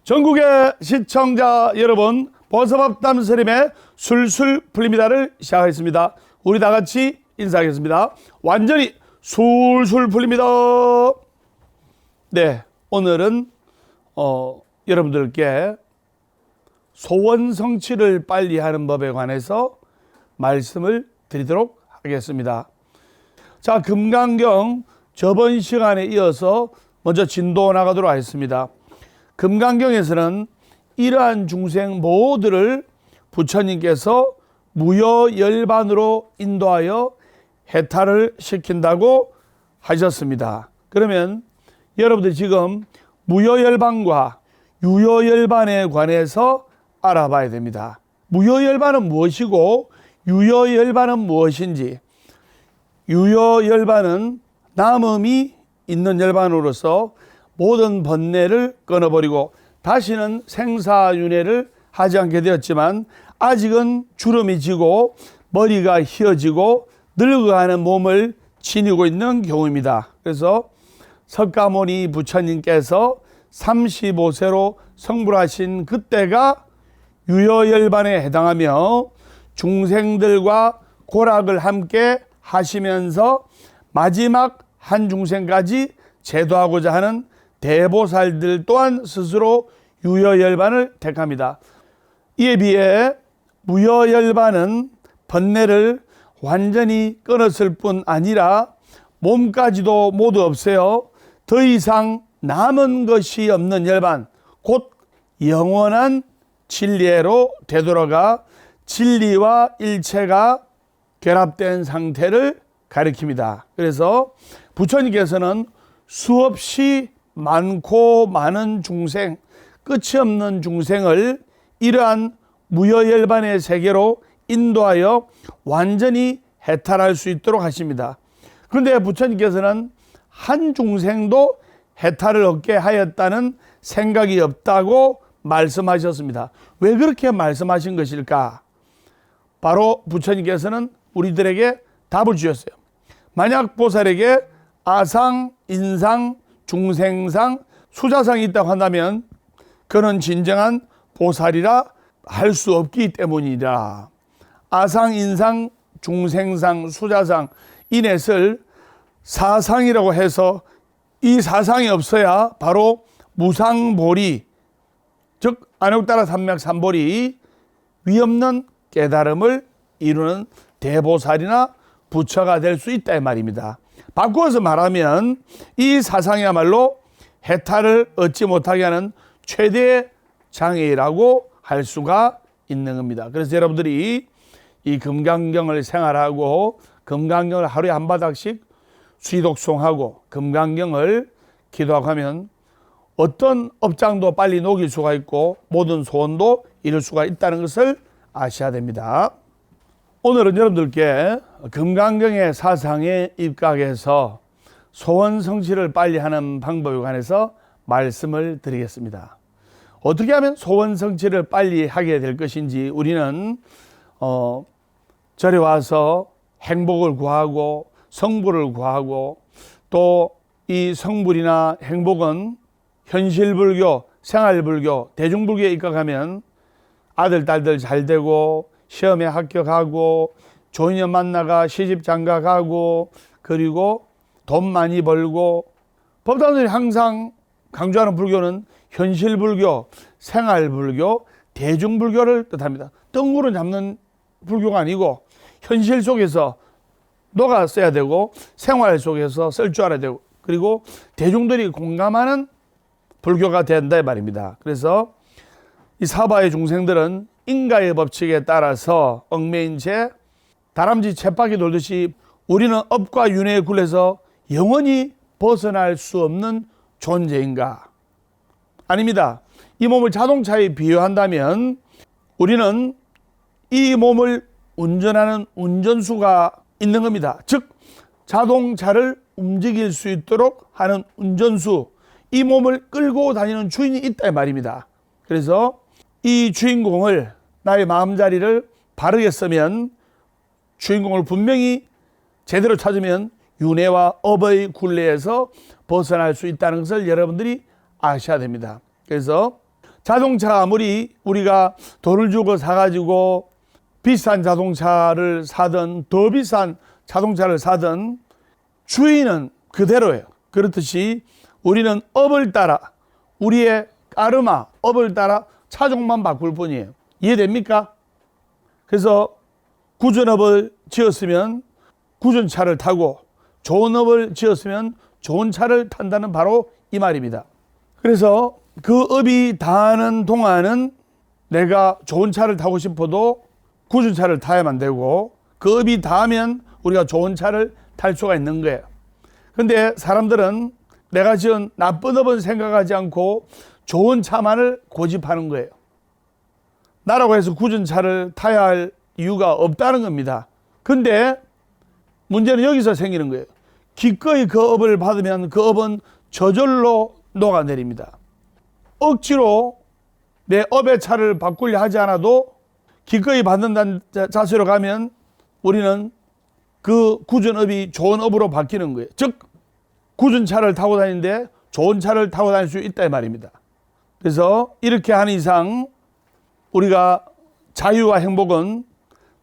전국의 시청자 여러분, 보석밥담 스님의 술술 풀립니다를 시작하겠습니다. 우리 다 같이 인사하겠습니다. 완전히 술술 풀립니다. 네, 오늘은 여러분들께 소원 성취를 빨리 하는 법에 관해서 말씀을 드리도록 하겠습니다. 자, 금강경 저번 시간에 이어서 먼저 진도 나가도록 하겠습니다. 금강경에서는 이러한 중생 모두를 부처님께서 무여열반으로 인도하여 해탈을 시킨다고 하셨습니다. 그러면 여러분들 지금 무여열반과 유여열반에 관해서 알아봐야 됩니다. 무여열반은 무엇이고 유여열반은 무엇인지. 유여열반은 남음이 있는 열반으로서 모든 번뇌를 끊어버리고 다시는 생사윤회를 하지 않게 되었지만 아직은 주름이 지고 머리가 휘어지고 늙어가는 몸을 지니고 있는 경우입니다. 그래서 석가모니 부처님께서 35세로 성불하신 그때가 유여열반에 해당하며 중생들과 고락을 함께 하시면서 마지막 한 중생까지 제도하고자 하는 대보살들 또한 스스로 유여열반을 택합니다. 이에 비해 무여열반은 번뇌를 완전히 끊었을 뿐 아니라 몸까지도 모두 없애어 더 이상 남은 것이 없는 열반, 곧 영원한 진리로 되돌아가 진리와 일체가 결합된 상태를 가리킵니다. 그래서 부처님께서는 수없이 많고 많은 중생, 끝이 없는 중생을 이러한 무여열반의 세계로 인도하여 완전히 해탈할 수 있도록 하십니다. 그런데 부처님께서는 한 중생도 해탈을 얻게 하였다는 생각이 없다고 말씀하셨습니다. 왜 그렇게 말씀하신 것일까? 바로 부처님께서는 우리들에게 답을 주셨어요. 만약 보살에게 아상, 인상, 중생상, 수자상이 있다고 한다면 그는 진정한 보살이라 할 수 없기 때문이라. 아상, 인상, 중생상, 수자상 이 넷을 사상이라고 해서 이 사상이 없어야 바로 무상보리, 즉 안욕따라 삼맥 삼보리 위없는 깨달음을 이루는 대보살이나 부처가 될 수 있다 이 말입니다. 바꾸어서 말하면 이 사상이야말로 해탈을 얻지 못하게 하는 최대의 장애라고 할 수가 있는 겁니다. 그래서 여러분들이 이 금강경을 생활하고 금강경을 하루에 한 바닥씩 수의독송하고 금강경을 기도하고 하면 어떤 업장도 빨리 녹일 수가 있고 모든 소원도 이룰 수가 있다는 것을 아셔야 됩니다. 오늘은 여러분들께 금강경의 사상에 입각해서 소원 성취를 빨리 하는 방법에 관해서 말씀을 드리겠습니다. 어떻게 하면 소원 성취를 빨리 하게 될 것인지 우리는 절에 와서 행복을 구하고 성불을 구하고 또 이 성불이나 행복은 현실불교, 생활불교, 대중불교에 입각하면 아들, 딸들 잘 되고 시험에 합격하고 좋은 년 만나가 시집 장가가고 그리고 돈 많이 벌고 법당들이 항상 강조하는 불교는 현실불교, 생활불교, 대중불교를 뜻합니다. 뜬구름 잡는 불교가 아니고 현실 속에서 너가 써야 되고 생활 속에서 쓸 줄 알아야 되고 그리고 대중들이 공감하는 불교가 된다 이 말입니다. 그래서 이 사바의 중생들은 인가의 법칙에 따라서 얽매인 채 다람쥐 쳇바퀴 돌듯이 우리는 업과 윤회에 굴려서 영원히 벗어날 수 없는 존재인가? 아닙니다. 이 몸을 자동차에 비유한다면 우리는 이 몸을 운전하는 운전수가 있는 겁니다. 즉 자동차를 움직일 수 있도록 하는 운전수, 이 몸을 끌고 다니는 주인이 있다 이 말입니다. 그래서 이 주인공을 나의 마음자리를 바르게 쓰면 주인공을 분명히 제대로 찾으면 윤회와 업의 굴레에서 벗어날 수 있다는 것을 여러분들이 아셔야 됩니다. 그래서 자동차 아무리 우리가 돈을 주고 사가지고 비싼 자동차를 사든 더 비싼 자동차를 사든 주인은 그대로예요. 그렇듯이 우리는 업을 따라 우리의 까르마, 업을 따라 차종만 바꿀 뿐이에요. 이해됩니까? 그래서 구전업을 지었으면 구전차를 타고 좋은 업을 지었으면 좋은 차를 탄다는 바로 이 말입니다. 그래서 그 업이 다하는 동안은 내가 좋은 차를 타고 싶어도 구전차를 타야만 되고 그 업이 다하면 우리가 좋은 차를 탈 수가 있는 거예요. 근데 사람들은 내가 지은 나쁜 업은 생각하지 않고 좋은 차만을 고집하는 거예요. 나라고 해서 구전차를 타야 할 이유가 없다는 겁니다. 근데 문제는 여기서 생기는 거예요. 기꺼이 그 업을 받으면 그 업은 저절로 녹아내립니다. 억지로 내 업의 차를 바꾸려 하지 않아도 기꺼이 받는다는 자세로 가면 우리는 그 구전업이 좋은 업으로 바뀌는 거예요. 즉 구전차를 타고 다니는데 좋은 차를 타고 다닐 수 있다 이 말입니다. 그래서 이렇게 하는 이상 우리가 자유와 행복은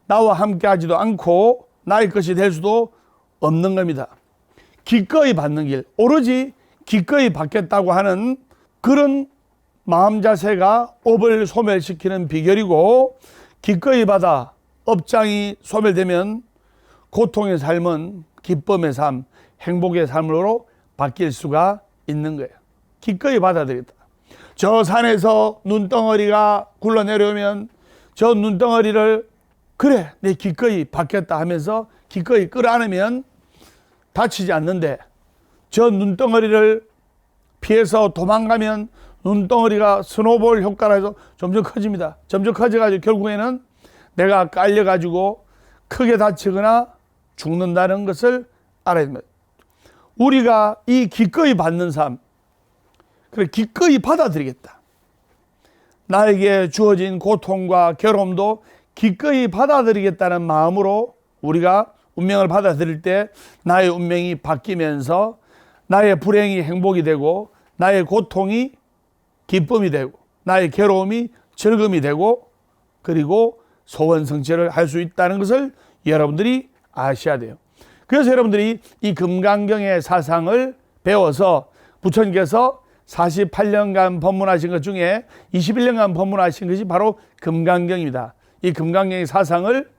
나와 함께 하지도 않고 나의 것이 될 수도 없는 겁니다. 기꺼이 받는 길, 오로지 기꺼이 받겠다고 하는 그런 마음 자세가 업을 소멸시키는 비결이고, 기꺼이 받아 업장이 소멸되면 고통의 삶은 기쁨의 삶, 행복의 삶으로 바뀔 수가 있는 거예요. 기꺼이 받아들였다. 저 산에서 눈덩어리가 굴러내려오면 저 눈덩어리를 그래 내 기꺼이 받겠다 하면서 기꺼이 끌어안으면 다치지 않는데, 저 눈덩어리를 피해서 도망가면 눈덩어리가 스노볼 효과라 해서 점점 커집니다. 점점 커져가지고 결국에는 내가 깔려가지고 크게 다치거나 죽는다는 것을 알아야 됩니다. 우리가 이 기꺼이 받는 삶, 그래 기꺼이 받아들이겠다. 나에게 주어진 고통과 괴로움도 기꺼이 받아들이겠다는 마음으로 우리가 운명을 받아들일 때 나의 운명이 바뀌면서 나의 불행이 행복이 되고 나의 고통이 기쁨이 되고 나의 괴로움이 즐거움이 되고 그리고 소원 성취를 할 수 있다는 것을 여러분들이 아셔야 돼요. 그래서 여러분들이 이 금강경의 사상을 배워서 부처님께서 48년간 법문하신 것 중에 21년간 법문하신 것이 바로 금강경입니다. 이 금강경의 사상을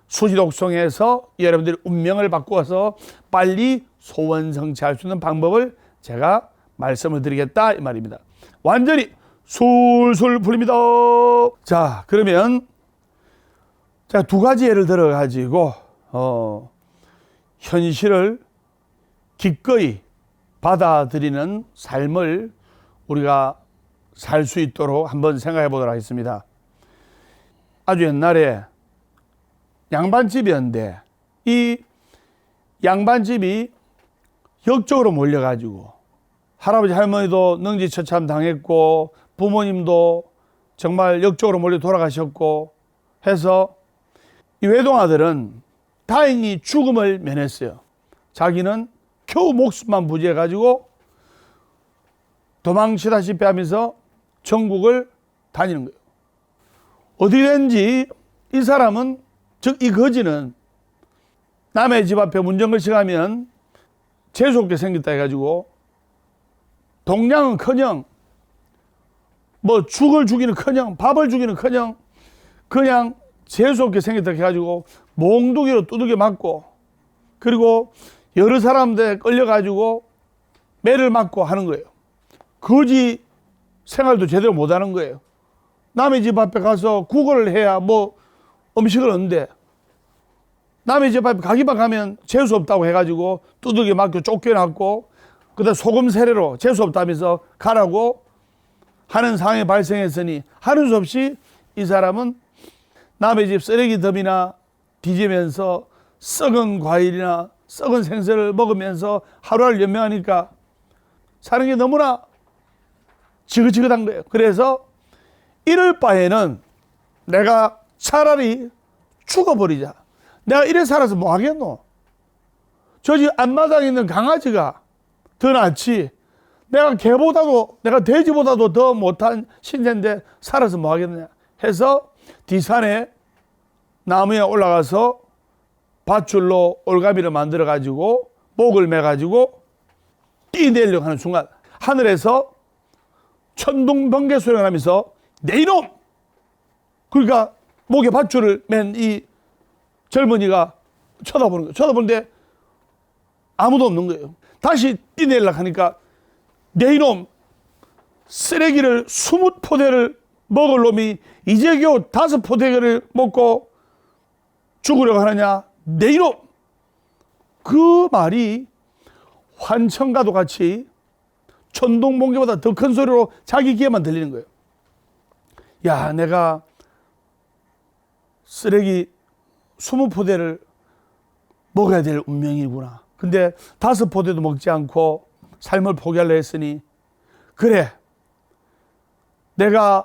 수지독송해서 여러분들이 운명을 바꾸어서 빨리 소원 성취할 수 있는 방법을 제가 말씀을 드리겠다 이 말입니다. 완전히 술술 풀립니다. 자, 그러면 제가 두 가지 예를 들어 가지고 현실을 기꺼이 받아들이는 삶을 우리가 살 수 있도록 한번 생각해 보도록 하겠습니다. 아주 옛날에 양반집이었는데 이 양반집이 역적으로 몰려가지고 할아버지 할머니도 능지처참 당했고 부모님도 정말 역적으로 몰려 돌아가셨고 해서 이 외동아들은 다행히 죽음을 면했어요. 자기는 겨우 목숨만 부지해가지고 도망치다시피 하면서 전국을 다니는 거예요. 어디 된지 이 사람은, 즉 이 거지는 남의 집 앞에 문정글씨 가면 재수없게 생겼다 해가지고 동냥은커녕 뭐 죽을 주기는커녕 밥을 주기는커녕 그냥 재수없게 생겼다 해가지고 몽둥이로 두들겨 맞고 그리고 여러 사람들 끌려가지고 매를 맞고 하는 거예요. 거지 생활도 제대로 못하는 거예요. 남의 집 앞에 가서 구걸을 해야 뭐 음식을 얻는데 남의 집 앞에 가기만 가면 재수없다고 해가지고 두들겨 맞고 쫓겨났고 그다음 소금 세례로 재수없다면서 가라고 하는 상황이 발생했으니 하는 수 없이 이 사람은 남의 집 쓰레기 더미나 뒤지면서 썩은 과일이나 썩은 생선을 먹으면서 하루를 연명하니까 사는 게 너무나 지긋지긋한 거예요. 그래서 이럴 바에는 내가 차라리 죽어버리자. 내가 이래 살아서 뭐 하겠노? 저 집 앞마당에 있는 강아지가 더 낫지. 내가 개보다도, 내가 돼지보다도 더 못한 신세인데 살아서 뭐 하겠느냐 해서 뒷산에 나무에 올라가서 밧줄로 올가미를 만들어 가지고 목을 매 가지고 뛰내려고 하는 순간 하늘에서 천둥 번개 소리가 나면서 내 이놈! 그러니까 목에 밧줄을 맨 이 젊은이가 쳐다보는 거예요. 쳐다보는데 아무도 없는 거예요. 다시 뛰내려고 하니까 내 이놈! 쓰레기를 20포대를 먹을 놈이 이제 겨우 5포대를 먹고 죽으려고 하느냐? 내 이놈! 그 말이 환청과도 같이 천둥번개보다 더 큰 소리로 자기 귀에만 들리는 거예요. 야, 내가 쓰레기 20포대를 먹어야 될 운명이구나. 근데 5포대도 먹지 않고 삶을 포기하려 했으니, 그래, 내가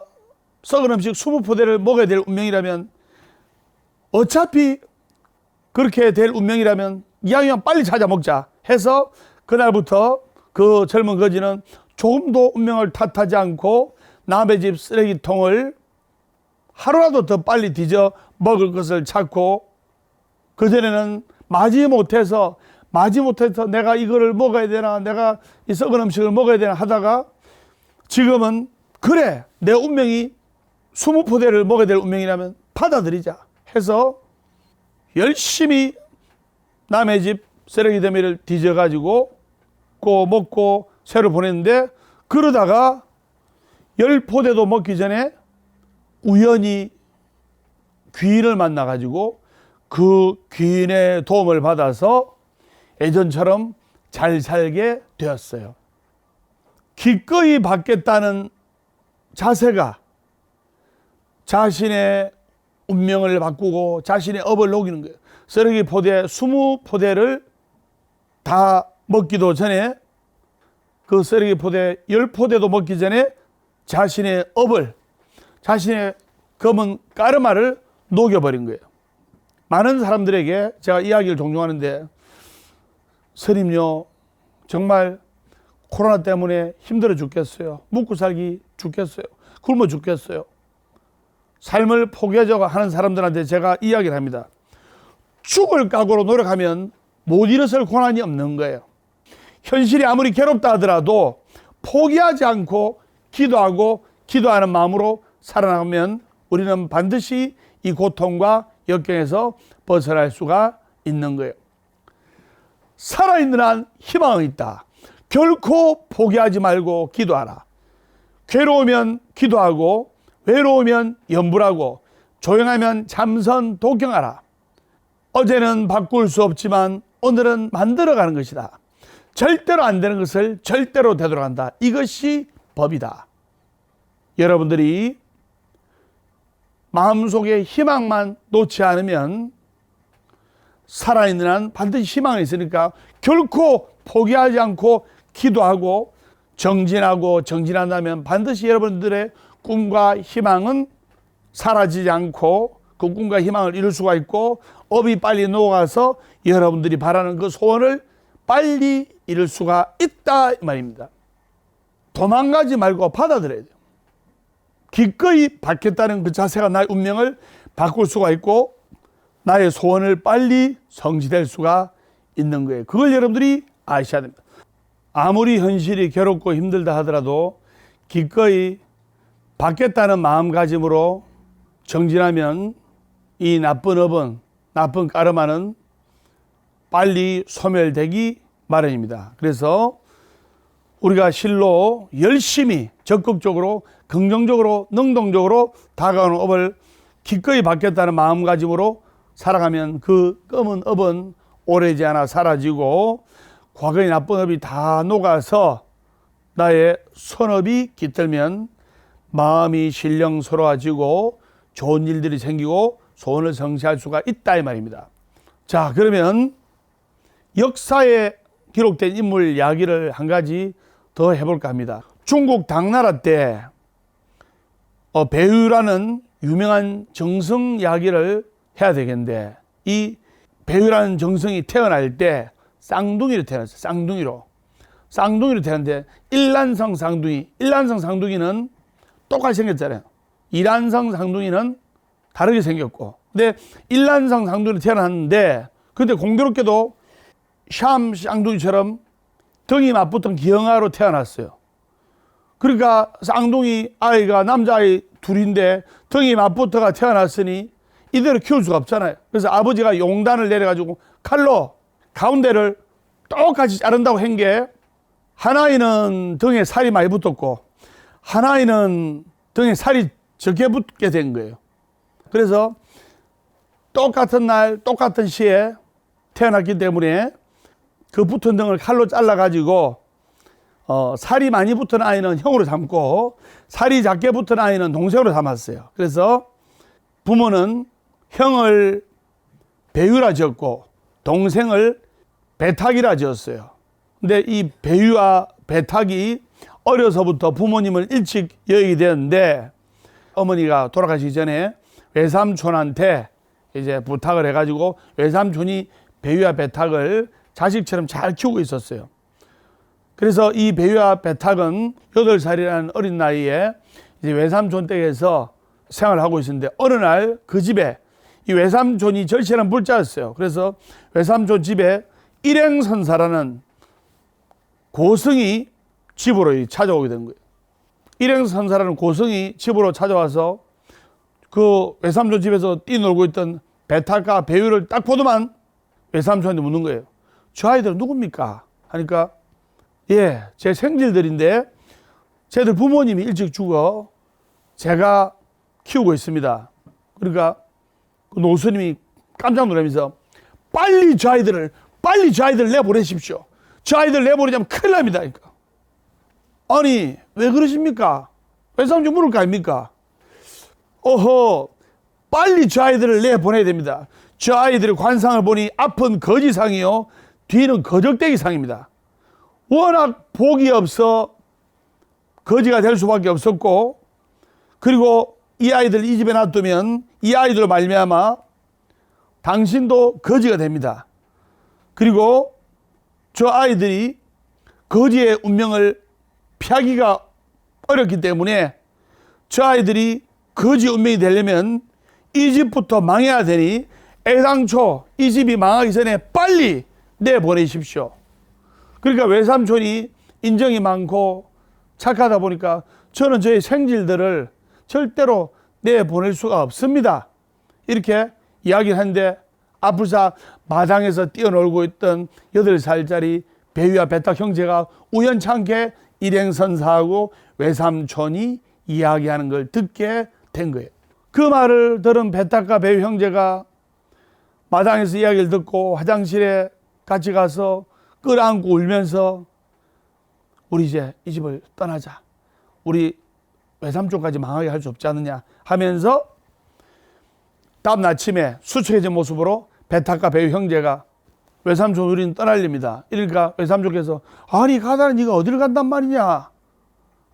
썩은 음식 20포대를 먹어야 될 운명이라면, 어차피 그렇게 될 운명이라면 이왕이면 빨리 찾아 먹자 해서 그날부터 그 젊은 거지는 조금도 운명을 탓하지 않고 남의 집 쓰레기통을 하루라도 더 빨리 뒤져 먹을 것을 찾고, 그전에는 마지못해서 내가 이거를 먹어야 되나, 내가 이 썩은 음식을 먹어야 되나 하다가 지금은 그래, 내 운명이 20포대를 먹어야 될 운명이라면 받아들이자 해서 열심히 남의 집 쓰레기 더미를 뒤져가지고 꼭 먹고 새로 보냈는데, 그러다가 10포대도 먹기 전에 우연히 귀인을 만나가지고 그 귀인의 도움을 받아서 예전처럼 잘 살게 되었어요. 기꺼이 받겠다는 자세가 자신의 운명을 바꾸고 자신의 업을 녹이는 거예요. 쓰레기 포대 20포대를 다 먹기도 전에, 그 쓰레기 포대 10포대도 먹기 전에 자신의 업을, 자신의 검은 까르마를 녹여버린 거예요. 많은 사람들에게 제가 이야기를 종종 하는데, 스님요, 정말 코로나 때문에 힘들어 죽겠어요. 먹고 살기 죽겠어요. 굶어 죽겠어요. 삶을 포기하자고 하는 사람들한테 제가 이야기를 합니다. 죽을 각오로 노력하면 못 일어설 고난이 없는 거예요. 현실이 아무리 괴롭다 하더라도 포기하지 않고 기도하고 기도하는 마음으로 살아나가면 우리는 반드시 이 고통과 역경에서 벗어날 수가 있는 거예요. 살아있는 한 희망은 있다. 결코 포기하지 말고 기도하라. 괴로우면 기도하고 외로우면 염불하고 조용하면 참선 독경하라. 어제는 바꿀 수 없지만 오늘은 만들어가는 것이다. 절대로 안 되는 것을 절대로 되도록 한다. 이것이 법이다. 여러분들이 마음속에 희망만 놓지 않으면 살아있는 한 반드시 희망이 있으니까 결코 포기하지 않고 기도하고 정진한다면 반드시 여러분들의 꿈과 희망은 사라지지 않고 그 꿈과 희망을 이룰 수가 있고, 업이 빨리 녹아서 여러분들이 바라는 그 소원을 빨리 이룰 수가 있다 이 말입니다. 도망가지 말고 받아들여야 돼요. 기꺼이 받겠다는 그 자세가 나의 운명을 바꿀 수가 있고 나의 소원을 빨리 성취될 수가 있는 거예요. 그걸 여러분들이 아셔야 됩니다. 아무리 현실이 괴롭고 힘들다 하더라도 기꺼이 받겠다는 마음가짐으로 정진하면 이 나쁜 업은, 나쁜 까르마는 빨리 소멸되기 마련입니다. 그래서 우리가 실로 열심히 적극적으로 긍정적으로 능동적으로 다가오는 업을 기꺼이 받겠다는 마음가짐으로 살아가면 그 검은 업은 오래지 않아 사라지고 과거의 나쁜 업이 다 녹아서 나의 선업이 깃들면 마음이 신령스러워지고 좋은 일들이 생기고 소원을 성취할 수가 있다 이 말입니다. 자, 그러면 역사에 기록된 인물 이야기를 한 가지 더 해볼까 합니다. 중국 당나라 때 배유라는 유명한 정성 이야기를 해야 되겠는데, 이 배유라는 정성이 태어날 때 쌍둥이로 태어났어요. 쌍둥이로. 쌍둥이로 태어났는데 일란성 쌍둥이. 일란성 쌍둥이는 똑같이 생겼잖아요. 이란성 쌍둥이는 다르게 생겼고. 근데 일란성 쌍둥이로 태어났는데 근데 공교롭게도 샴 쌍둥이처럼 등이 맞붙은 기형아로 태어났어요. 그러니까 쌍둥이 아이가 남자아이 둘인데 등이 맞붙어가 태어났으니 이대로 키울 수가 없잖아요. 그래서 아버지가 용단을 내려가지고 칼로 가운데를 똑같이 자른다고 한 게 하나이는 등에 살이 많이 붙었고 하나이는 등에 살이 적게 붙게 된 거예요. 그래서 똑같은 날 똑같은 시에 태어났기 때문에 그 붙은 등을 칼로 잘라가지고 살이 많이 붙은 아이는 형으로 삼고 살이 작게 붙은 아이는 동생으로 삼았어요. 그래서 부모는 형을 배유라 지었고 동생을 배탁이라 지었어요. 근데 이 배유와 배탁이 어려서부터 부모님을 일찍 여기게 되었는데 어머니가 돌아가시기 전에 외삼촌한테 이제 부탁을 해가지고 외삼촌이 배유와 배탁을 자식처럼 잘 키우고 있었어요. 그래서 이 배유와 배탁은 8살이라는 어린 나이에 이제 외삼촌 댁에서 생활하고 있었는데 어느 날 그 집에 이 외삼촌이 절실한 불자였어요. 그래서 외삼촌 집에 일행선사라는 고승이 집으로 찾아오게 된 거예요. 일행선사라는 고승이 집으로 찾아와서 그 외삼촌 집에서 뛰놀고 있던 배탁과 배유를 딱 보더만 외삼촌한테 묻는 거예요. 저 아이들은 누굽니까? 하니까 예, 제 생질들인데 쟤들 부모님이 일찍 죽어 제가 키우고 있습니다. 그러니까 그 노스님이 깜짝 놀라면서 빨리 저 아이들을 내보내십시오. 저 아이들 내보내자면 큰일 납니다. 그러니까. 아니 왜 그러십니까? 외삼촌 물을 거 아닙니까? 어허, 빨리 저 아이들을 내보내야 됩니다. 저 아이들의 관상을 보니 앞은 거지상이요 뒤는 거적대기상입니다. 워낙 복이 없어 거지가 될 수밖에 없었고 그리고 이 아이들 이 집에 놔두면 이 아이들로 말미암아 당신도 거지가 됩니다. 그리고 저 아이들이 거지의 운명을 피하기가 어렵기 때문에 저 아이들이 거지 운명이 되려면 이 집부터 망해야 되니 애당초 이 집이 망하기 전에 빨리 내보내십시오. 그러니까 외삼촌이 인정이 많고 착하다 보니까 저는 저희 생질들을 절대로 내보낼 수가 없습니다. 이렇게 이야기를 하는데 아프사 마당에서 뛰어놀고 있던 8살짜리 배유와 배탁 형제가 우연찮게 일행선사하고 외삼촌이 이야기하는 걸 듣게 된 거예요. 그 말을 들은 배탁과 배유 형제가 마당에서 이야기를 듣고 화장실에 같이 가서 끌어안고 울면서 우리 이제 이 집을 떠나자. 우리 외삼촌까지 망하게 할 수 없지 않느냐 하면서 다음 아침에 수척해진 모습으로 배탁과 배유 형제가 외삼촌 우리는 떠날립니다. 이러니까 외삼촌께서 아니 가다는 네가 어디를 간단 말이냐.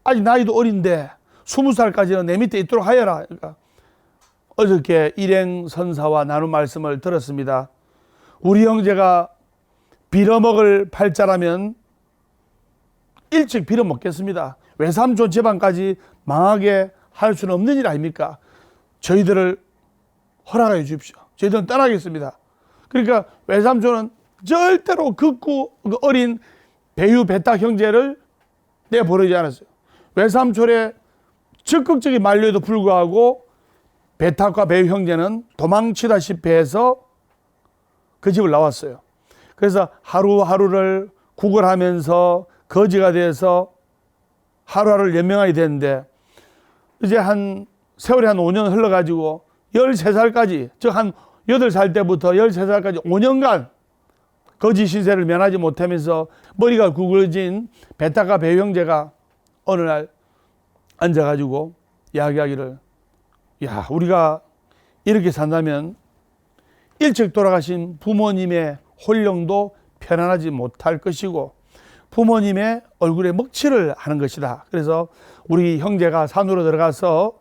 아직 나이도 어린데 20살까지는 내 밑에 있도록 하여라. 그러니까 어저께 일행선사와 나눈 말씀을 들었습니다. 우리 형제가 빌어먹을 팔자라면 일찍 빌어먹겠습니다. 외삼촌 집안까지 망하게 할 수는 없는 일 아닙니까? 저희들을 허락해 주십시오. 저희들은 떠나겠습니다. 그러니까 외삼촌은 절대로 극구 어린 배유 배탁 형제를 내보내지 않았어요. 외삼촌의 적극적인 만류에도 불구하고 배탁과 배유 형제는 도망치다시피 해서 그 집을 나왔어요. 그래서 하루하루를 구걸하면서 거지가 돼서 하루하루를 연명하게 됐는데 이제 세월이 한 5년 흘러가지고 13살까지 즉 한 8살 때부터 13살까지 5년간 거지 신세를 면하지 못하면서 머리가 구부러진 배탁과 배유 형제가 어느 날 앉아가지고 이야기하기를 야 우리가 이렇게 산다면 일찍 돌아가신 부모님의 혼령도 편안하지 못할 것이고 부모님의 얼굴에 먹칠을 하는 것이다. 그래서 우리 형제가 산으로 들어가서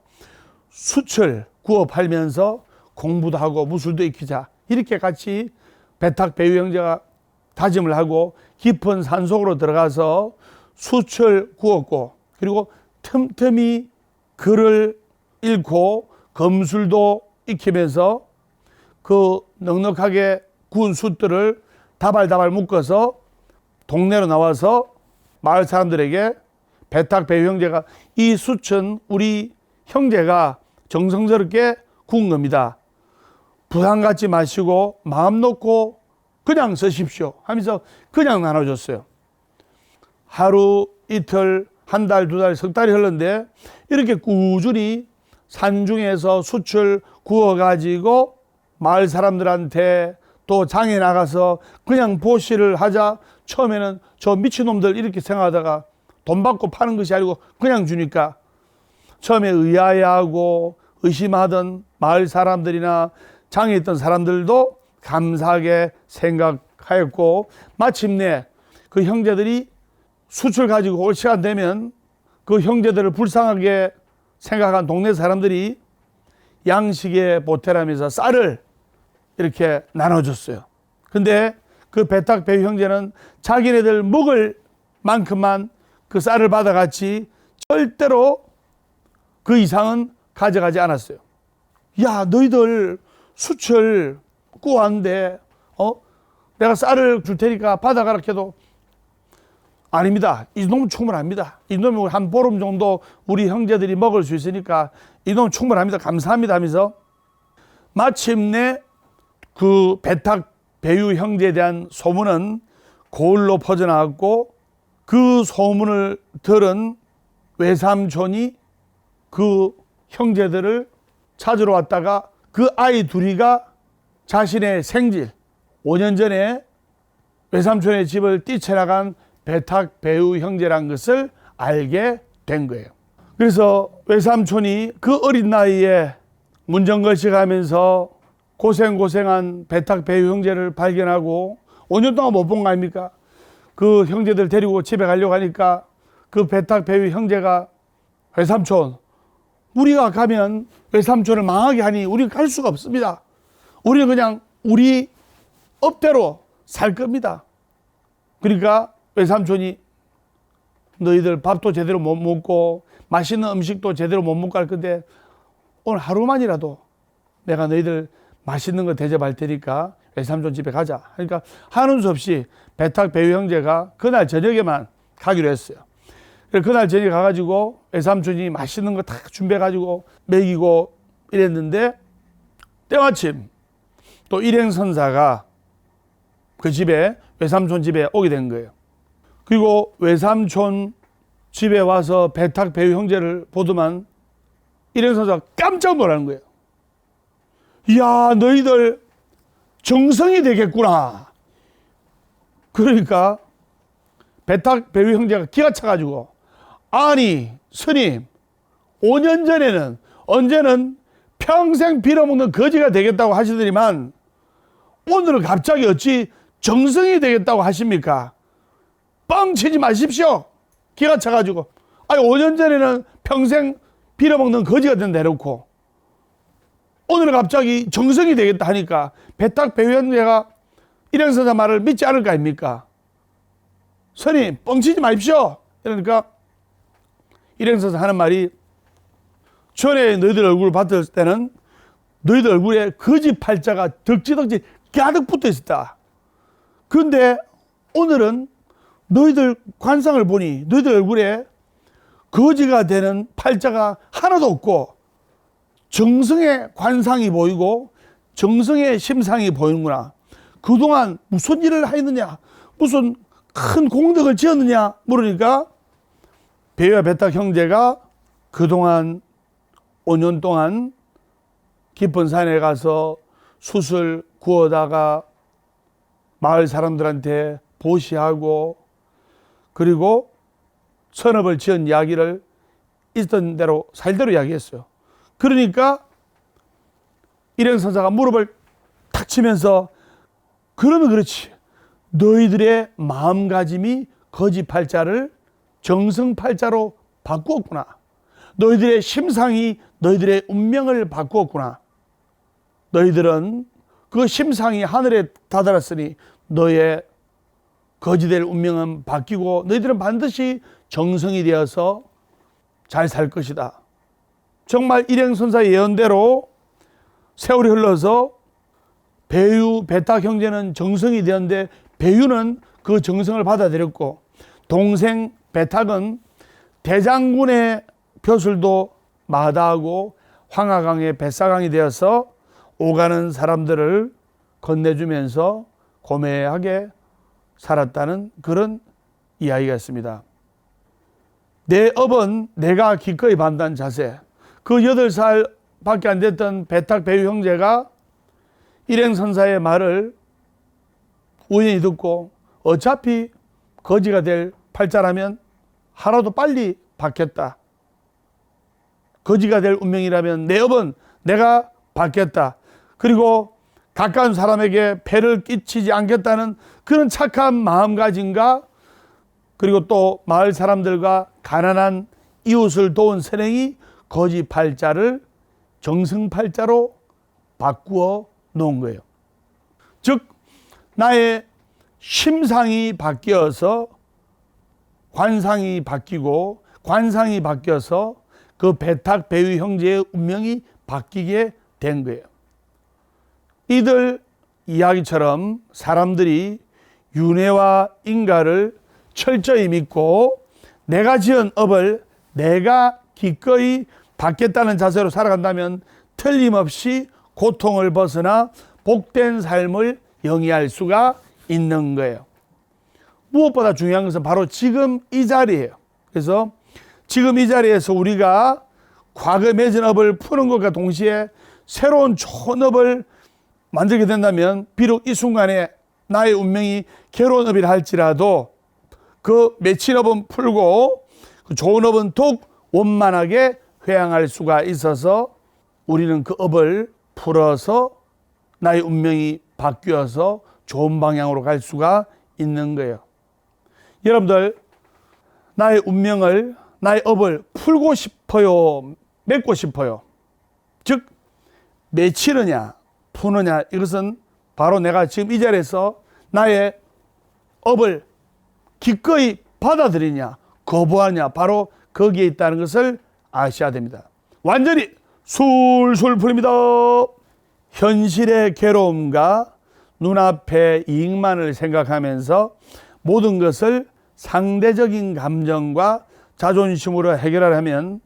숯을 구워 팔면서 공부도 하고 무술도 익히자. 이렇게 같이 배탁 배유 형제가 다짐을 하고 깊은 산속으로 들어가서 숯을 구웠고, 그리고 틈틈이 글을 읽고 검술도 익히면서 그 넉넉하게 구운 숯들을 다발다발 묶어서 동네로 나와서 마을 사람들에게 배탁배유 형제가, 이 숯은 우리 형제가 정성스럽게 구운 겁니다. 부담 갖지 마시고 마음 놓고 그냥 쓰십시오 하면서 그냥 나눠줬어요. 하루 이틀 한 달 두 달 석 달이 흘렀는데 이렇게 꾸준히 산중에서 숯을 구워 가지고 마을 사람들한테 또 장에 나가서 그냥 보시를 하자 처음에는 저 미친놈들 이렇게 생각하다가 돈 받고 파는 것이 아니고 그냥 주니까 처음에 의아해하고 의심하던 마을 사람들이나 장에 있던 사람들도 감사하게 생각하였고, 마침내 그 형제들이 숯을 가지고 올 시간 되면 그 형제들을 불쌍하게 생각한 동네 사람들이 양식에 보태라면서 쌀을 이렇게 나눠줬어요. 근데 그 배탁배유 형제는 자기네들 먹을 만큼만 그 쌀을 받아갔지 절대로 그 이상은 가져가지 않았어요. 야, 너희들 숯을 구웠는데 내가 쌀을 줄 테니까 받아가라 해도 아닙니다. 이 놈은 충분합니다. 이 놈이 한 보름 정도 우리 형제들이 먹을 수 있으니까 이 놈은 충분합니다. 감사합니다 하면서 마침내 그 배탁배유 형제에 대한 소문은 고을로 퍼져나갔고, 그 소문을 들은 외삼촌이 그 형제들을 찾으러 왔다가 그 아이 둘이가 자신의 생질 5년 전에 외삼촌의 집을 뛰쳐나간 배탁배유 형제란 것을 알게 된 거예요. 그래서 외삼촌이 그 어린 나이에 문정거식하면서 고생한 배탁배유 형제를 발견하고 5년 동안 못 본 거 아닙니까? 그 형제들 데리고 집에 가려고 하니까 그 배탁배유 형제가, 외삼촌, 우리가 가면 외삼촌을 망하게 하니 우리는 갈 수가 없습니다. 우리는 그냥 우리 업대로 살 겁니다. 그러니까 외삼촌이 너희들 밥도 제대로 못 먹고 맛있는 음식도 제대로 못 먹고 할 건데 오늘 하루만이라도 내가 너희들 맛있는 거 대접할 테니까 외삼촌 집에 가자. 그러니까 하는 수 없이 배탁배유 형제가 그날 저녁에만 가기로 했어요. 그날 저녁에 가가지고 외삼촌이 맛있는 거 다 준비해가지고 먹이고 이랬는데 때마침 또 일행선사가 그 집에, 외삼촌 집에 오게 된 거예요. 그리고 외삼촌 집에 와서 배탁배유 형제를 보더만 일행선사가 깜짝 놀라는 거예요. 이야, 너희들 정성이 되겠구나. 그러니까 배탁배유 형제가 기가 차가지고, 아니 스님, 5년 전에는 언제는 평생 빌어먹는 거지가 되겠다고 하시더니만 오늘은 갑자기 어찌 정성이 되겠다고 하십니까? 뻥치지 마십시오. 기가 차가지고, 아니 5년 전에는 평생 빌어먹는 거지가 된다 해놓고 오늘은 갑자기 정성이 되겠다 하니까 배탁배유 형제가 일행선사 말을 믿지 않을 거 아닙니까? 스님, 뻥치지 마십시오. 그러니까 일행선사 하는 말이, 전에 너희들 얼굴을 봤을 때는 너희들 얼굴에 거지 팔자가 덕지덕지 가득 붙어 있었다. 그런데 오늘은 너희들 관상을 보니 너희들 얼굴에 거지가 되는 팔자가 하나도 없고 정성의 관상이 보이고 정성의 심상이 보이는구나. 그동안 무슨 일을 했느냐, 무슨 큰 공덕을 지었느냐 물으니까 배유와 배탁 형제가 그동안 5년 동안 깊은 산에 가서 숯을 구워다가 마을 사람들한테 보시하고 그리고 선업을 지은 이야기를 있던 대로 살대로 이야기했어요. 그러니까 일행선사가 무릎을 탁 치면서, 그러면 그렇지, 너희들의 마음가짐이 거지팔자를 정성팔자로 바꾸었구나. 너희들의 심상이 너희들의 운명을 바꾸었구나. 너희들은 그 심상이 하늘에 다다랐으니 너의 거지될 운명은 바뀌고 너희들은 반드시 정성이 되어서 잘 살 것이다. 정말 일행선사의 예언대로 세월이 흘러서 배유, 베탁 형제는 정성이 되었는데 배유는 그 정성을 받아들였고 동생 베탁은 대장군의 벼슬도 마다하고 황하강의 뱃사강이 되어서 오가는 사람들을 건네주면서 고매하게 살았다는 그런 이야기가 있습니다. 내 업은 내가 기꺼이 반다는 자세. 그 8살밖에 안 됐던 베탁 배유 형제가 일행선사의 말을 우연히 듣고 어차피 거지가 될 팔자라면 하루도 빨리 받겠다. 거지가 될 운명이라면 내 업은 내가 받겠다. 그리고 가까운 사람에게 폐를 끼치지 않겠다는 그런 착한 마음가짐과 그리고 또 마을 사람들과 가난한 이웃을 도운 선행이 거지 팔자를 정성 팔자로 바꾸어 놓은 거예요. 즉 나의 심상이 바뀌어서 관상이 바뀌고 관상이 바뀌어서 그 베탁 배유 형제의 운명이 바뀌게 된 거예요. 이들 이야기처럼 사람들이 윤회와 인가를 철저히 믿고 내가 지은 업을 내가 기꺼이 받겠다는 자세로 살아간다면 틀림없이 고통을 벗어나 복된 삶을 영위할 수가 있는 거예요. 무엇보다 중요한 것은 바로 지금 이 자리예요. 그래서 지금 이 자리에서 우리가 과거 맺은 업을 푸는 것과 동시에 새로운 좋은 업을 만들게 된다면 비록 이 순간에 나의 운명이 괴로운 업이라 할지라도 그 맺힌 업은 풀고 그 좋은 업은 더욱 원만하게 회항할 수가 있어서 우리는 그 업을 풀어서 나의 운명이 바뀌어서 좋은 방향으로 갈 수가 있는 거예요. 여러분들 나의 운명을 나의 업을 풀고 싶어요? 맺고 싶어요? 즉 맺히느냐 푸느냐 이것은 바로 내가 지금 이 자리에서 나의 업을 기꺼이 받아들이냐 거부하냐 바로 거기에 있다는 것을 아셔야 됩니다. 완전히 술술 풀립니다. 현실의 괴로움과 눈앞의 이익만을 생각하면서 모든 것을 상대적인 감정과 자존심으로 해결하려면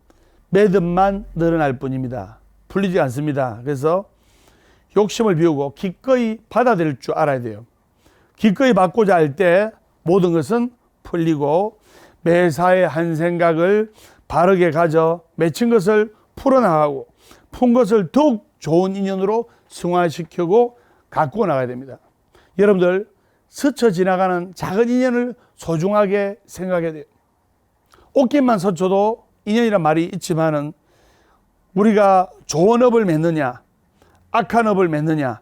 매듭만 늘어날 뿐입니다. 풀리지 않습니다. 그래서 욕심을 비우고 기꺼이 받아들일 줄 알아야 돼요. 기꺼이 받고자 할 때 모든 것은 풀리고 매사의 한 생각을 바르게 가져 맺힌 것을 풀어나가고 푼 것을 더욱 좋은 인연으로 승화시키고 가꾸어 나가야 됩니다. 여러분들 스쳐 지나가는 작은 인연을 소중하게 생각해야 돼요. 옷깃만 스쳐도 인연이란 말이 있지만은 우리가 좋은 업을 맺느냐 악한 업을 맺느냐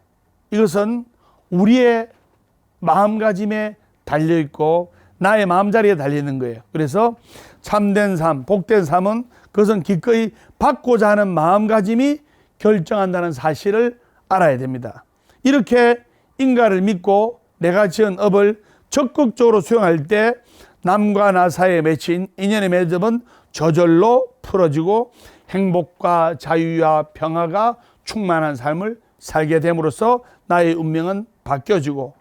이것은 우리의 마음가짐에 달려있고 나의 마음자리에 달려있는 거예요. 그래서 참된 삶, 복된 삶은 그것은 기꺼이 받고자 하는 마음가짐이 결정한다는 사실을 알아야 됩니다. 이렇게 인가를 믿고 내가 지은 업을 적극적으로 수행할 때 남과 나 사이에 맺힌 인연의 매듭은 저절로 풀어지고 행복과 자유와 평화가 충만한 삶을 살게 됨으로써 나의 운명은 바뀌어지고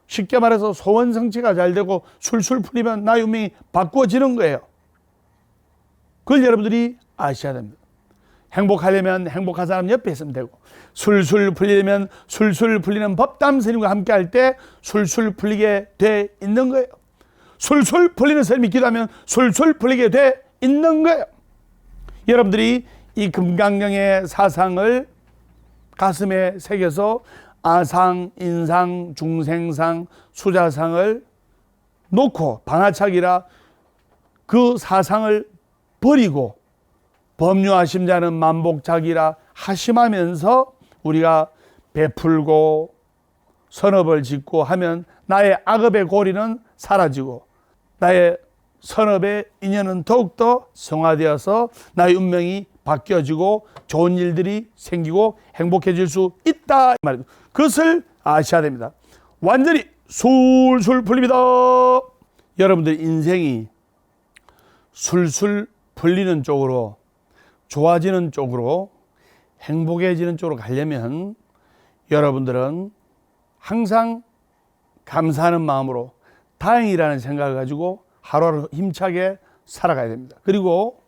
쉽게 말해서 소원 성취가 잘 되고 술술 풀리면 나의 운명이 바꾸어지는 거예요. 그걸 여러분들이 아셔야 됩니다. 행복하려면 행복한 사람 옆에 있으면 되고 술술 풀리려면 술술 풀리는 법담 스님과 함께 할 때 술술 풀리게 돼 있는 거예요. 술술 풀리는 스님이 기도하면 술술 풀리게 돼 있는 거예요. 여러분들이 이 금강경의 사상을 가슴에 새겨서 아상, 인상, 중생상, 수자상을 놓고 방아차기라 그 사상을 버리고 법류하심자는 만복자기라 하심하면서 우리가 베풀고 선업을 짓고 하면 나의 악업의 고리는 사라지고 나의 선업의 인연은 더욱더 성화되어서 나의 운명이 바뀌어지고 좋은 일들이 생기고 행복해질 수 있다. 그것을 아셔야 됩니다. 완전히 술술 풀립니다. 여러분들 인생이 술술 풀리는 쪽으로, 좋아지는 쪽으로, 행복해지는 쪽으로 가려면 여러분들은 항상 감사하는 마음으로 다행이라는 생각을 가지고 하루하루 힘차게 살아가야 됩니다. 그리고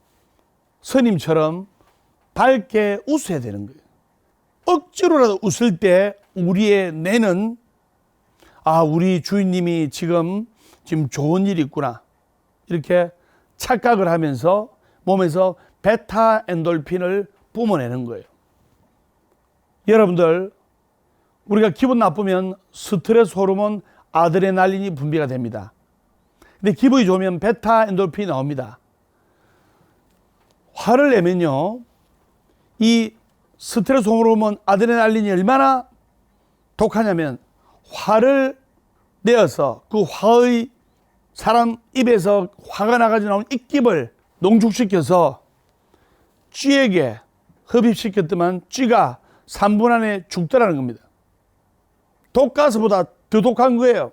스님처럼 밝게 웃어야 되는 거예요. 억지로라도 웃을 때 우리의 뇌는 우리 주인님이 지금 좋은 일이 있구나, 이렇게 착각을 하면서 몸에서 베타 엔돌핀을 뿜어내는 거예요. 여러분들, 우리가 기분 나쁘면 스트레스 호르몬 아드레날린이 분비가 됩니다. 근데 기분이 좋으면 베타 엔돌핀이 나옵니다. 화를 내면요, 이 스트레스 호르몬 아드레날린이 얼마나 독하냐면 화를 내어서 그 화의 사람 입에서 화가 나가지고 나온 입김을 농축시켜서 쥐에게 흡입시켰더만 쥐가 3분 안에 죽더라는 겁니다. 독가스보다 더 독한 거예요.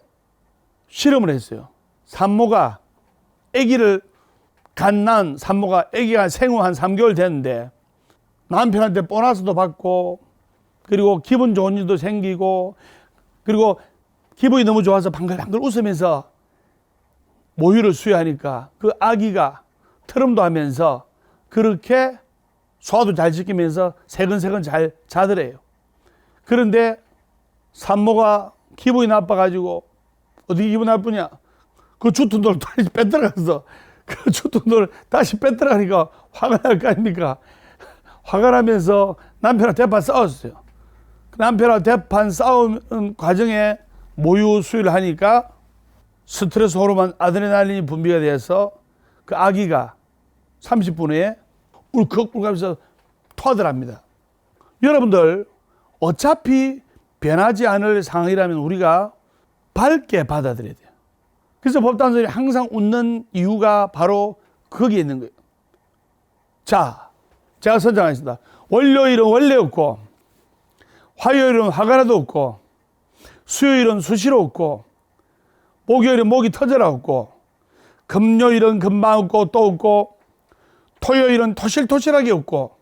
실험을 했어요. 산모가 아기를 갓난 산모가 아기가 생후 한 3개월 됐는데 남편한테 보너스도 받고, 그리고 기분 좋은 일도 생기고, 그리고 기분이 너무 좋아서 방글방글 웃으면서 모유를 수유하니까 그 아기가 트름도 하면서 그렇게 소화도 잘 시키면서 새근새근 잘 자더래요. 그런데 산모가 기분이 나빠가지고, 어떻게 기분 나쁘냐, 그 줬던 돈을 다시 뺏들어가서 그 줬던 돈을 다시 뺏들어가니까 화가 날 거 아닙니까? 화가 나면서 남편하고 대판 싸웠어요. 남편하고 대판 싸우는 과정에 모유 수유를 하니까 스트레스 호르몬 아드레날린이 분비가 돼서 그 아기가 30분 후에 울컥울컥하면서 토하더랍니다. 여러분들, 어차피 변하지 않을 상황이라면 우리가 밝게 받아들여야 돼요. 그래서 법단선이 항상 웃는 이유가 바로 거기에 있는 거예요. 자, 제가 선정하겠습니다. 월요일은 원래 없고, 화요일은 화가 나도 없고, 수요일은 수시로 없고, 목요일은 목이 터져라 없고, 금요일은 금방 없고 또 없고, 토요일은 토실토실하게 없고,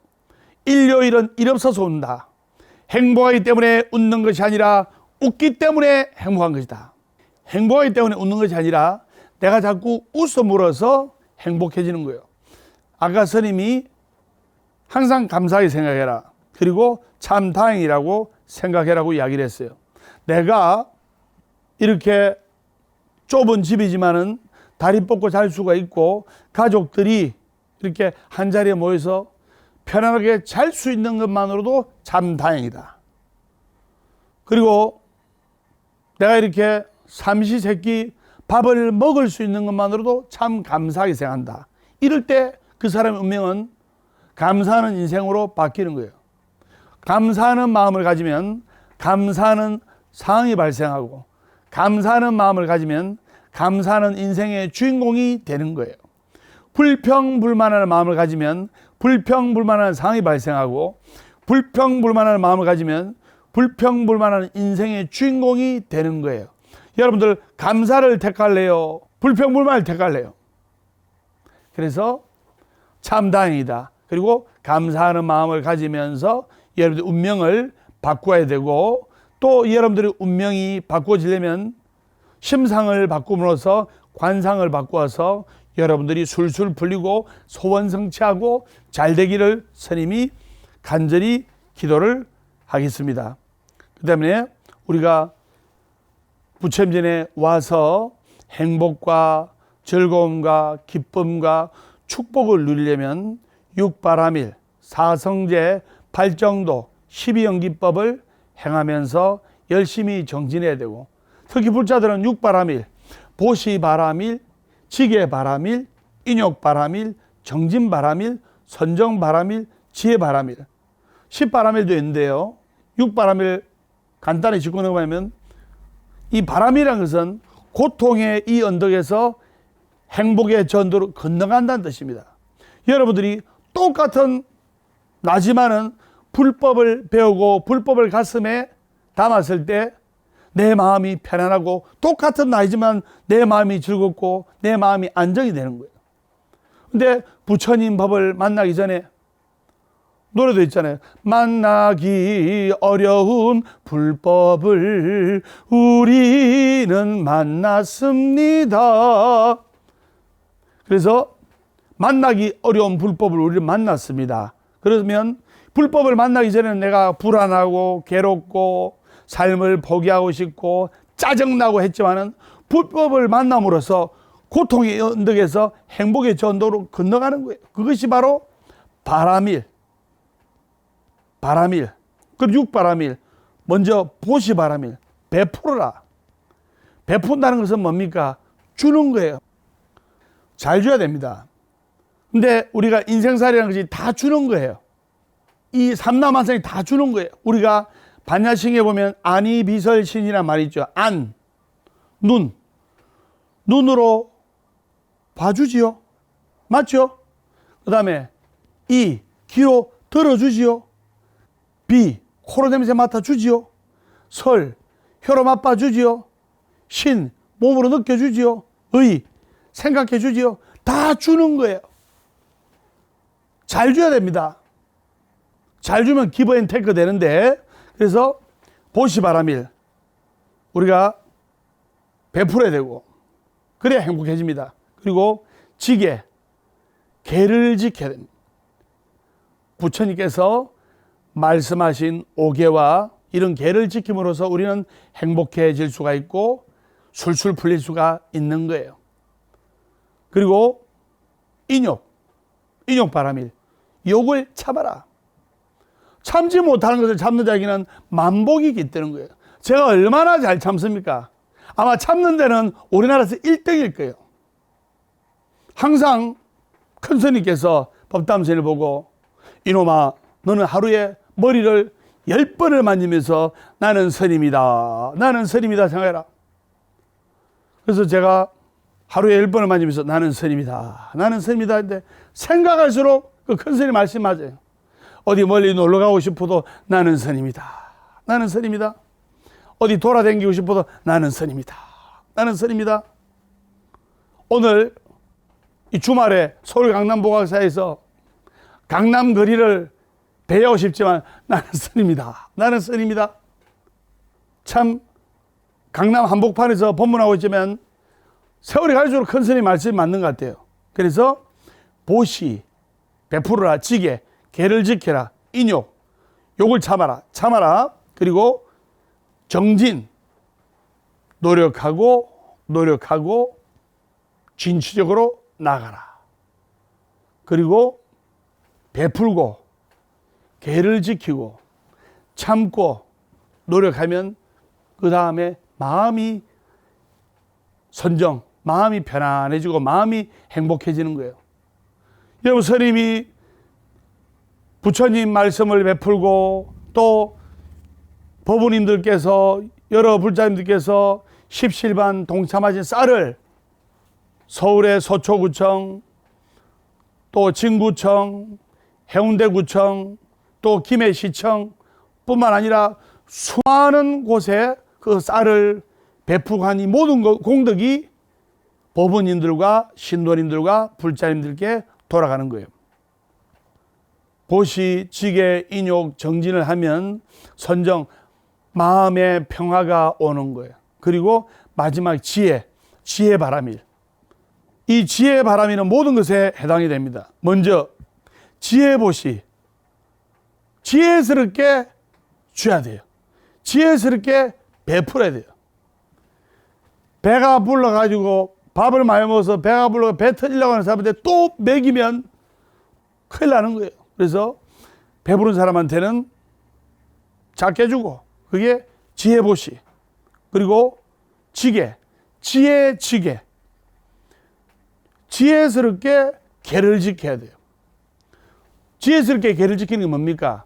일요일은 일 없어서 운다. 행복하기 때문에 웃는 것이 아니라 웃기 때문에 행복한 것이다. 행복하기 때문에 웃는 것이 아니라 내가 자꾸 웃어물어서 행복해지는 거예요. 아까 스님이 항상 감사하게 생각해라, 그리고 참 다행이라고 생각해라고 이야기를 했어요. 내가 이렇게 좁은 집이지만은 다리 뻗고 잘 수가 있고, 가족들이 이렇게 한 자리에 모여서 편안하게 잘 수 있는 것만으로도 참 다행이다. 그리고 내가 이렇게 삼시세끼 밥을 먹을 수 있는 것만으로도 참 감사하게 생각한다. 이럴 때 그 사람의 운명은 감사하는 인생으로 바뀌는 거예요. 감사하는 마음을 가지면 감사하는 상황이 발생하고, 감사하는 마음을 가지면 감사하는 인생의 주인공이 되는 거예요. 불평불만하는 마음을 가지면 불평불만한 상황이 발생하고, 불평불만한 마음을 가지면 불평불만한 인생의 주인공이 되는 거예요. 여러분들, 감사를 택할래요? 불평불만을 택할래요? 그래서 참 다행이다. 그리고 감사하는 마음을 가지면서 여러분들 운명을 바꿔야 되고, 또 여러분들의 운명이 바꿔지려면 심상을 바꿈으로써 관상을 바꾸어서 여러분들이 술술 풀리고 소원 성취하고 잘 되기를 스님이 간절히 기도를 하겠습니다. 그 때문에 우리가 부처님전에 와서 행복과 즐거움과 기쁨과 축복을 누리려면 육바라밀, 사성제, 발정도, 12연기법을 행하면서 열심히 정진해야 되고, 특히 불자들은 육바라밀, 보시바라밀, 지게바라밀, 인욕바라밀, 정진바라밀, 선정바라밀, 지혜바라밀, 10바라밀도 있는데요. 6바라밀 간단히 짚고 넘어가면, 이 바람이라는 것은 고통의 이 언덕에서 행복의 전도로 건너간다는 뜻입니다. 여러분들이 똑같은 나지만은 불법을 배우고 불법을 가슴에 담았을 때 내 마음이 편안하고 똑같은 나이지만 내 마음이 즐겁고 내 마음이 안정이 되는 거예요. 근데 부처님 법을 만나기 전에 노래도 있잖아요. 만나기 어려운 불법을 우리는 만났습니다. 그래서 만나기 어려운 불법을 우리는 만났습니다. 그러면 불법을 만나기 전에는 내가 불안하고 괴롭고 삶을 포기하고 싶고 짜증나고 했지만은 불법을 만남으로써 고통의 언덕에서 행복의 전도로 건너가는 거예요. 그것이 바로 바라밀. 그 육바라밀. 먼저 보시바라밀. 베풀어라. 베푼다는 것은 뭡니까? 주는 거예요. 잘 줘야 됩니다. 근데 우리가 인생살이라는 것이 다 주는 거예요. 이 삼라만상이 다 주는 거예요. 우리가 반야싱에 보면 안이비설신이란 말이 있죠. 안, 눈으로 봐주지요. 맞죠? 그 다음에 이, 귀로 들어주지요. 비, 코로 냄새 맡아주지요. 설, 혀로 맛봐주지요. 신, 몸으로 느껴주지요. 의, 생각해주지요. 다 주는 거예요. 잘 줘야 됩니다. 잘 주면 기브 앤 테이크 되는데, 그래서 보시바라밀 우리가 베풀어야 되고 그래야 행복해집니다. 그리고 지계, 계를 지켜야 됩니다. 부처님께서 말씀하신 오계와 이런 계를 지킴으로써 우리는 행복해질 수가 있고 술술 풀릴 수가 있는 거예요. 그리고 인욕바라밀 욕을 참아라. 참지 못하는 것을 참는 자에게는 만복이 깃드는 거예요. 제가 얼마나 잘 참습니까? 아마 참는 데는 우리나라에서 1등일 거예요. 항상 큰 스님께서 법담선을 보고 이놈아 너는 하루에 머리를 10번을 만지면서 나는 스님이다 생각해라. 그래서 제가 하루에 10번을 만지면서 나는 스님이다 했는데 생각할수록 그 큰 스님 말씀 맞아요. 어디 멀리 놀러 가고 싶어도 나는 스님이다. 어디 돌아다니고 싶어도 나는 스님이다. 오늘 이 주말에 서울 강남보각사에서 강남 거리를 배우고 싶지만 나는 스님이다. 참 강남 한복판에서 법문하고 있지만 세월이 갈수록 큰 스님 말씀이 맞는 것 같아요. 그래서 보시, 베풀어라, 지게, 계를 지켜라, 인욕, 욕을 참아라. 그리고 정진, 노력하고 진취적으로 나가라. 그리고 베풀고 계를 지키고 참고 노력하면 그 다음에 마음이 선정, 마음이 편안해지고 마음이 행복해지는 거예요. 여러분, 스님이 부처님 말씀을 베풀고 또 법우님들께서 여러 불자님들께서 십실반 동참하신 쌀을 서울의 서초구청 또 진구청 해운대구청 또 김해시청 뿐만 아니라 수많은 곳에 그 쌀을 베푸고 한 이 모든 공덕이 법우님들과 신도님들과 불자님들께 돌아가는 거예요. 보시, 지계, 인욕, 정진을 하면 선정, 마음의 평화가 오는 거예요. 그리고 마지막 지혜 바라밀. 이 지혜 바라밀은 모든 것에 해당이 됩니다. 먼저 지혜 보시. 지혜스럽게 줘야 돼요. 지혜스럽게 베풀어야 돼요. 배가 불러가지고 밥을 많이 먹어서 배가 불러서 배 터지려고 하는 사람한테 또 먹이면 큰일 나는 거예요. 그래서 배부른 사람한테는 작게 주고 그게 지혜보시. 그리고 지게, 지게. 지혜스럽게 계를 지켜야 돼요. 지혜스럽게 계를 지키는 게 뭡니까?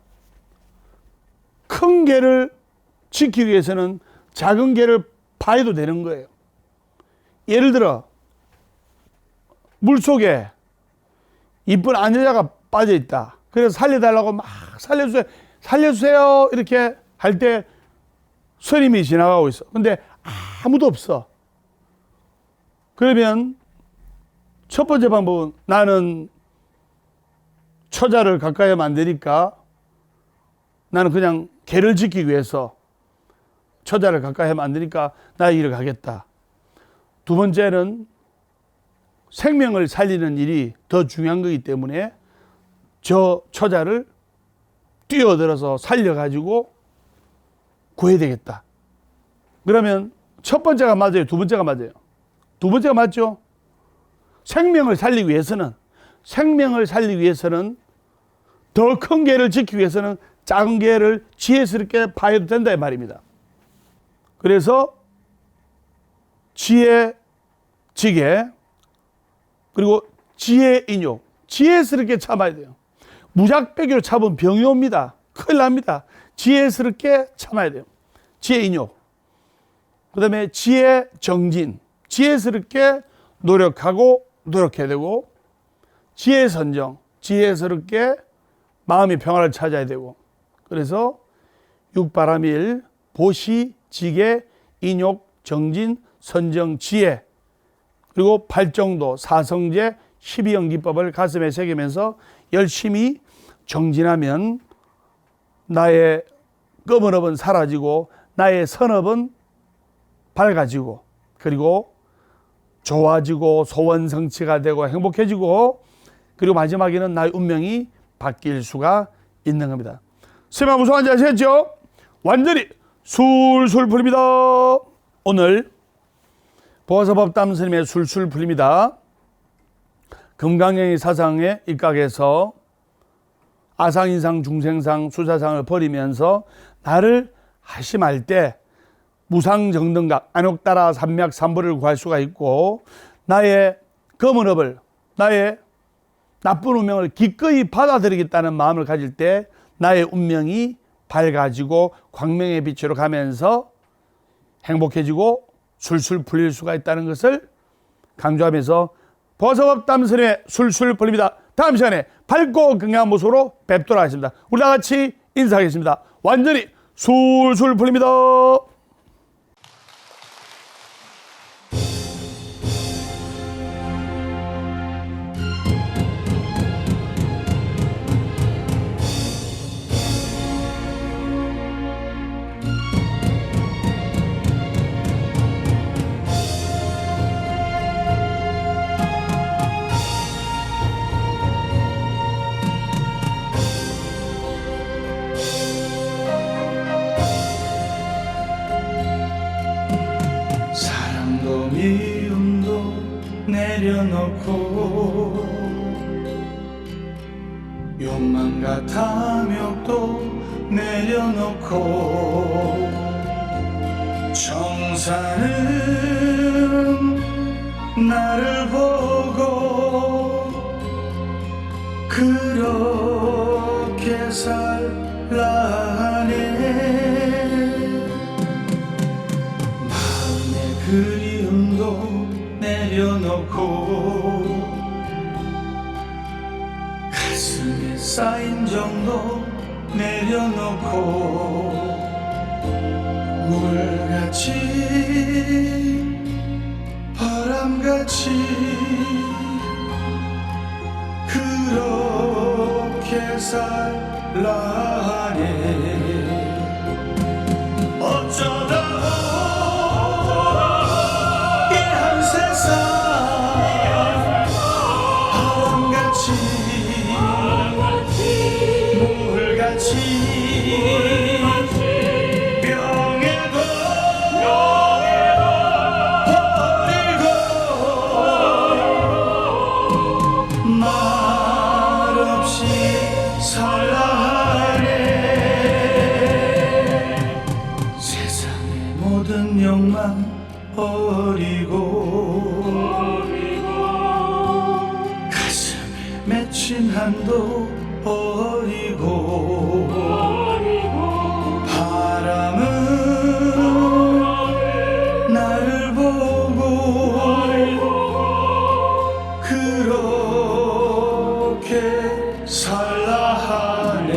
큰 계를 지키기 위해서는 작은 계를 파해도 되는 거예요. 예를 들어 물속에 이쁜 아내자가 빠져 있다. 그래서 살려달라고 막 살려주세요 이렇게 할 때 스님이 지나가고 있어. 근데 아무도 없어. 그러면 첫 번째 방법은 나는 처자를 가까이 하면 안 되니까 나는 그냥 개를 지키기 위해서 처자를 가까이 하면 안 되니까 나의 길을 가겠다. 두 번째는 생명을 살리는 일이 더 중요한 거기 때문에 저 처자를 뛰어들어서 살려가지고 구해야 되겠다. 그러면 첫 번째가 맞아요? 두 번째가 맞아요? 두 번째가 맞죠? 생명을 살리기 위해서는 더 큰 개를 지키기 위해서는 작은 개를 지혜스럽게 파해도 된다 이 말입니다. 그래서 지혜, 지게, 그리고 지혜 인욕, 지혜스럽게 참아야 돼요. 무작배기로 참으면 병이 옵니다. 큰일 납니다. 지혜스럽게 참아야 돼요. 지혜 인욕. 그 다음에 지혜 정진, 지혜스럽게 노력해야 되고, 지혜 선정, 지혜스럽게 마음의 평화를 찾아야 되고, 그래서 육바라밀, 보시, 지계, 인욕, 정진, 선정, 지혜, 그리고 팔정도, 사성제, 12형 기법을 가슴에 새기면서 열심히 정진하면 나의 검은 업은 사라지고 나의 선업은 밝아지고 그리고 좋아지고 소원 성취가 되고 행복해지고 그리고 마지막에는 나의 운명이 바뀔 수가 있는 겁니다. 스님 무슨 말인지 아시겠죠? 완전히 술술 풀립니다. 오늘 보아서법담 스님의 술술 풀립니다. 금강경의 사상에 입각해서 아상인상, 중생상, 수사상을 버리면서 나를 하심할 때 무상정등각, 안옥따라 삼맥 삼부를 구할 수가 있고 나의 검은 업을, 나의 나쁜 운명을 기꺼이 받아들이겠다는 마음을 가질 때 나의 운명이 밝아지고 광명의 빛으로 가면서 행복해지고 술술 풀릴 수가 있다는 것을 강조하면서 보아서법담 스님의 술술 풀립니다. 다음 시간에 밝고 건강한 모습으로 뵙도록 하겠습니다. 우리 다 같이 인사하겠습니다. 완전히 술술 풀립니다. 사랑도 미움도 내려놓고 욕망과 탐욕도 내려놓고 정사는 나를 보고 그렇게 살라네. 그리움도 내려놓고 가슴에 쌓인 정도 내려놓고 물같이 바람같이 그렇게 살라네. 어쩌다 물같이 병에도 버리고 말없이 살라네. 세상의 모든 욕망 버리고 가슴에 맺힌 한도 버리고 바람은 나를 보고 그렇게 살라 하네.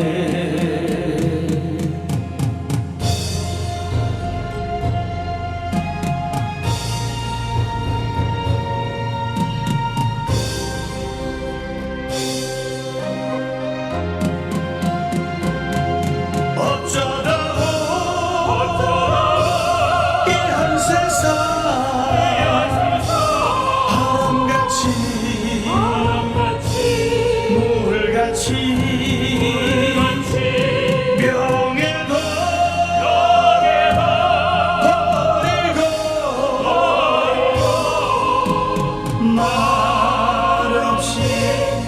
없이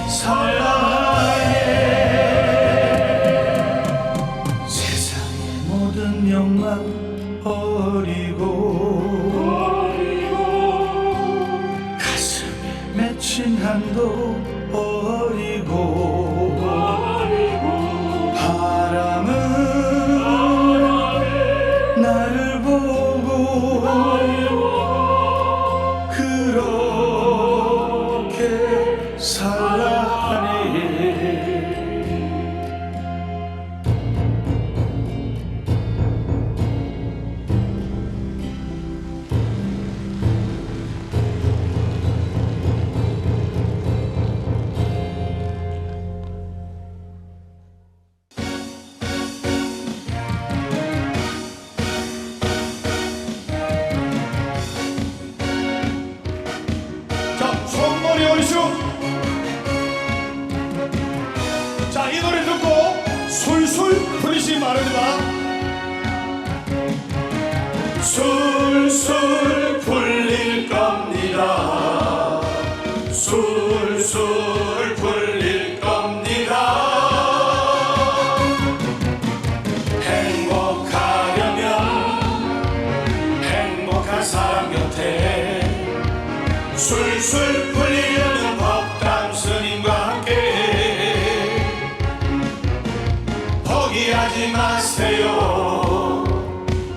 살아가네. 세상의 모든 욕망 버리고 가슴에 맺힌 한도 버리고 바람은 나를 보고 그렇게 살아가네. 자, 손머리 올리시고. 자, 이 노래 듣고 술술 풀리시기 바랍니다. 술술 풀릴 겁니다. 술술 풀릴 겁니다. 행복하려면 행복한 사람 곁에 술술 풀리려는 법당 스님과 함께 포기하지 마세요.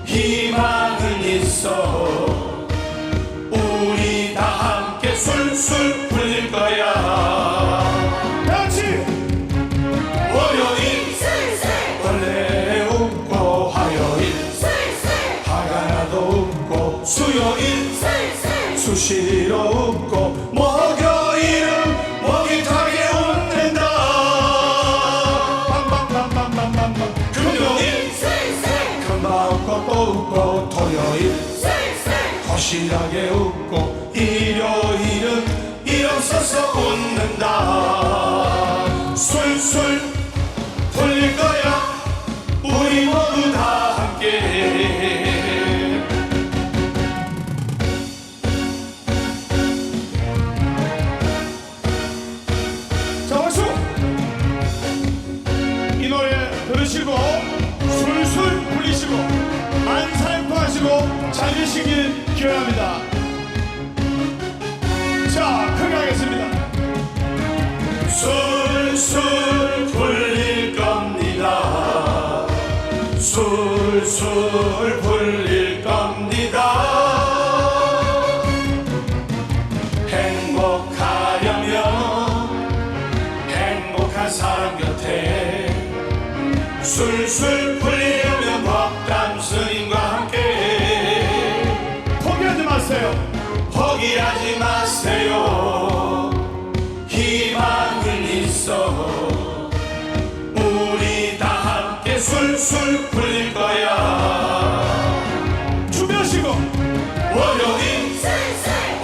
희망은 있어. 우리 다 함께 술술 풀릴 거야. 같이 월요일 원래 웃고 화요일 화가 나도 웃고 수요일 수시로 웃고 목요일은 목이 타게 웃는다. 빵빵빵빵빵빵빵. 금요일 금방 웃고 또 웃고 토요일 도실하게 웃고 일요일은 일어서서 웃는다. 술술 풀릴 거야. 우리 모두 다 함께. 자, 박수! 이 노래 들으시고 술술 풀리시고 만사행통하시고 잘 되시길 기원합니다. 자, 크게 하겠습니다. 술술 풀릴 겁니다. 술술 풀릴 겁니다. 행복하려면 행복한 사람 곁에 술술 풀리려면 법당 스님과 함께 포기하지 마세요. 포기하지 마세요. 희망은 있어. 우리 다 함께 술술 풀릴 거야. 준비하시고 월요일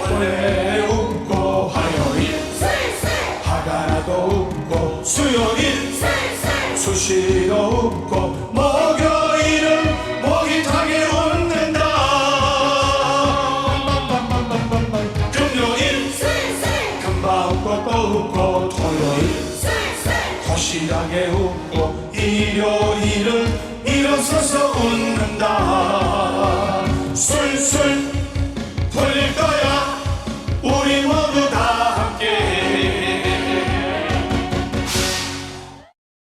원래 웃고 화요일 화가 나도 웃고 수요일 수시로 웃고 목요일은 목이 타게 웃는다. 금요일 금방 웃고 또 웃고 토요일 도실하게 웃고 일요일